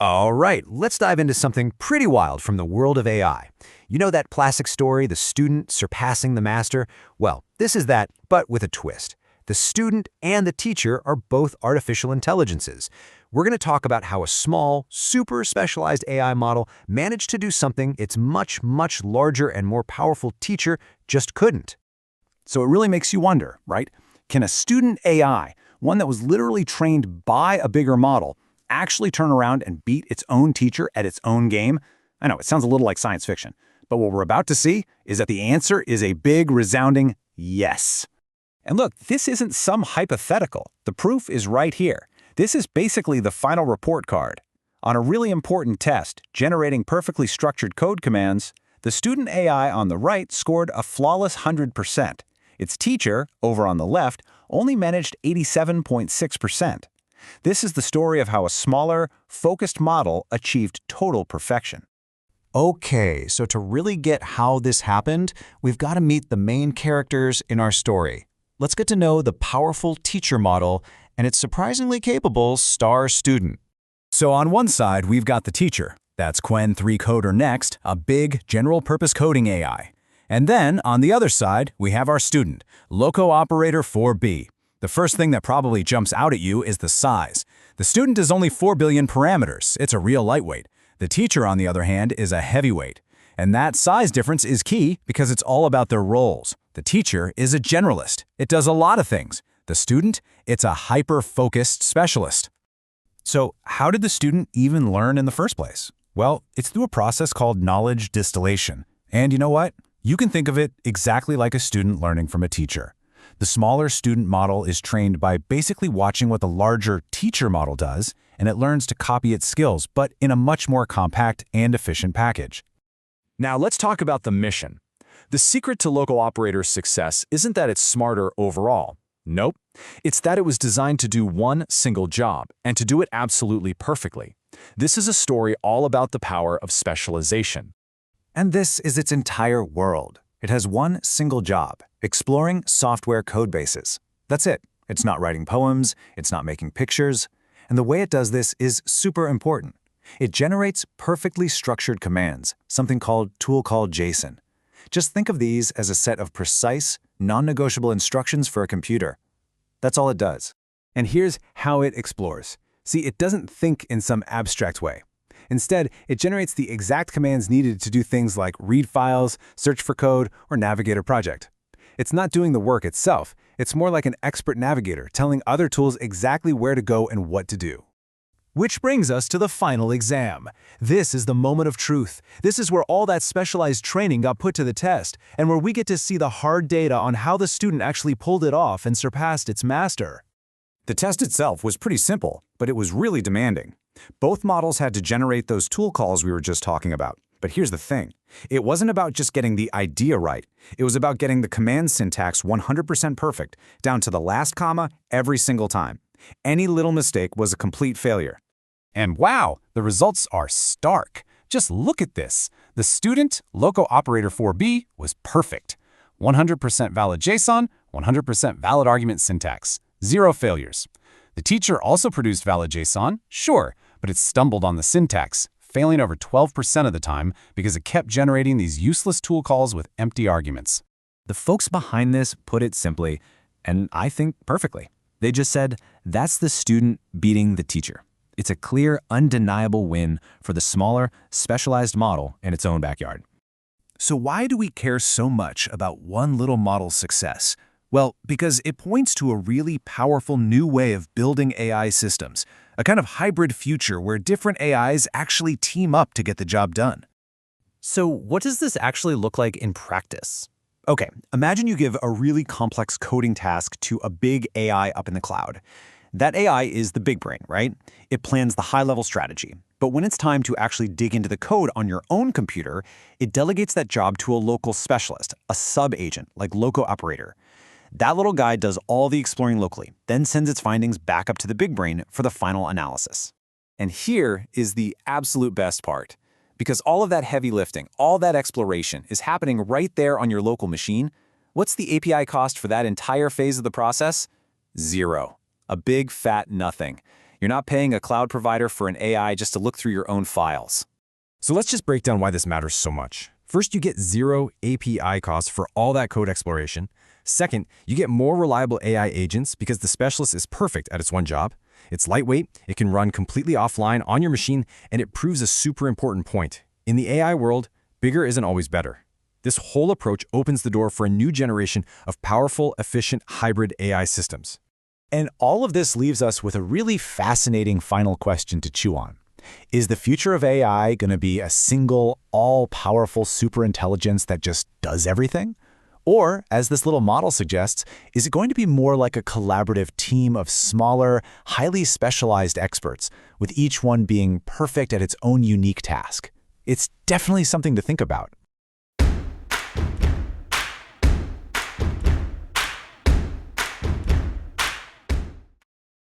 All right, let's dive into something pretty wild from the world of AI. You know that classic story, the student surpassing the master? Well, this is that, but with a twist. The student and the teacher are both artificial intelligences. We're going to talk about how a small, super specialized AI model managed to do something its much, much larger and more powerful teacher just couldn't. So it really makes you wonder, right? Can a student AI, one that was literally trained by a bigger model, actually turn around and beat its own teacher at its own game? I know, it sounds a little like science fiction, but what we're about to see is that the answer is a big, resounding yes. And look, this isn't some hypothetical. The proof is right here. This is basically the final report card. On a really important test, generating perfectly structured code commands, the student AI on the right scored a flawless 100%. Its teacher, over on the left, only managed 87.6%. This is the story of how a smaller, focused model achieved total perfection. Okay, so to really get how this happened, we've got to meet the main characters in our story. Let's get to know the powerful teacher model and its surprisingly capable star student. So on one side, we've got the teacher. That's Qwen 3 Coder Next, a big, general-purpose coding AI. And then, on the other side, we have our student, LocoOperator-4B. The first thing that probably jumps out at you is the size. The student is only 4 billion parameters. It's a real lightweight. The teacher, on the other hand, is a heavyweight. And that size difference is key because it's all about their roles. The teacher is a generalist. It does a lot of things. The student, it's a hyper-focused specialist. So how did the student even learn in the first place? Well, it's through a process called knowledge distillation. And you know what? You can think of it exactly like a student learning from a teacher. The smaller student model is trained by basically watching what the larger teacher model does, and it learns to copy its skills, but in a much more compact and efficient package. Now let's talk about the mission. The secret to LocoOperator's success isn't that it's smarter overall. Nope. It's that it was designed to do one single job, and to do it absolutely perfectly. This is a story all about the power of specialization. And this is its entire world. It has one single job, exploring software codebases. That's it. It's not writing poems, it's not making pictures. And the way it does this is super important. It generates perfectly structured commands, something called tool called JSON. Just think of these as a set of precise, non-negotiable instructions for a computer. That's all it does. And here's how it explores. See, it doesn't think in some abstract way. Instead, it generates the exact commands needed to do things like read files, search for code, or navigate a project. It's not doing the work itself. It's more like an expert navigator telling other tools exactly where to go and what to do. Which brings us to the final exam. This is the moment of truth. This is where all that specialized training got put to the test, and where we get to see the hard data on how the student actually pulled it off and surpassed its master. The test itself was pretty simple, but it was really demanding. Both models had to generate those tool calls we were just talking about. But here's the thing. It wasn't about just getting the idea right. It was about getting the command syntax 100% perfect, down to the last comma every single time. Any little mistake was a complete failure. And wow, the results are stark. Just look at this. The student, LocoOperator-4B, was perfect. 100% valid JSON, 100% valid argument syntax. 0 failures. The teacher also produced valid JSON, sure, but it stumbled on the syntax, failing over 12% of the time because it kept generating these useless tool calls with empty arguments. The folks behind this put it simply, and I think perfectly. They just said, that's the student beating the teacher. It's a clear, undeniable win for the smaller, specialized model in its own backyard. So why do we care so much about one little model's success? Well, because it points to a really powerful new way of building AI systems, a kind of hybrid future where different AIs actually team up to get the job done. So what does this actually look like in practice? Okay, imagine you give a really complex coding task to a big AI up in the cloud. That AI is the big brain, right? It plans the high-level strategy. But when it's time to actually dig into the code on your own computer, it delegates that job to a local specialist, a sub-agent like LocoOperator. That little guy does all the exploring locally, then sends its findings back up to the big brain for the final analysis. And here is the absolute best part. Because all of that heavy lifting, all that exploration is happening right there on your local machine, what's the API cost for that entire phase of the process? 0. A big fat nothing. You're not paying a cloud provider for an AI just to look through your own files. So let's just break down why this matters so much. First, you get zero API costs for all that code exploration. Second, you get more reliable AI agents because the specialist is perfect at its one job. It's lightweight, it can run completely offline on your machine, and it proves a super important point. In the AI world, bigger isn't always better. This whole approach opens the door for a new generation of powerful, efficient, hybrid AI systems. And all of this leaves us with a really fascinating final question to chew on. Is the future of AI going to be a single, all-powerful superintelligence that just does everything? Or, as this little model suggests, is it going to be more like a collaborative team of smaller, highly specialized experts, with each one being perfect at its own unique task? It's definitely something to think about.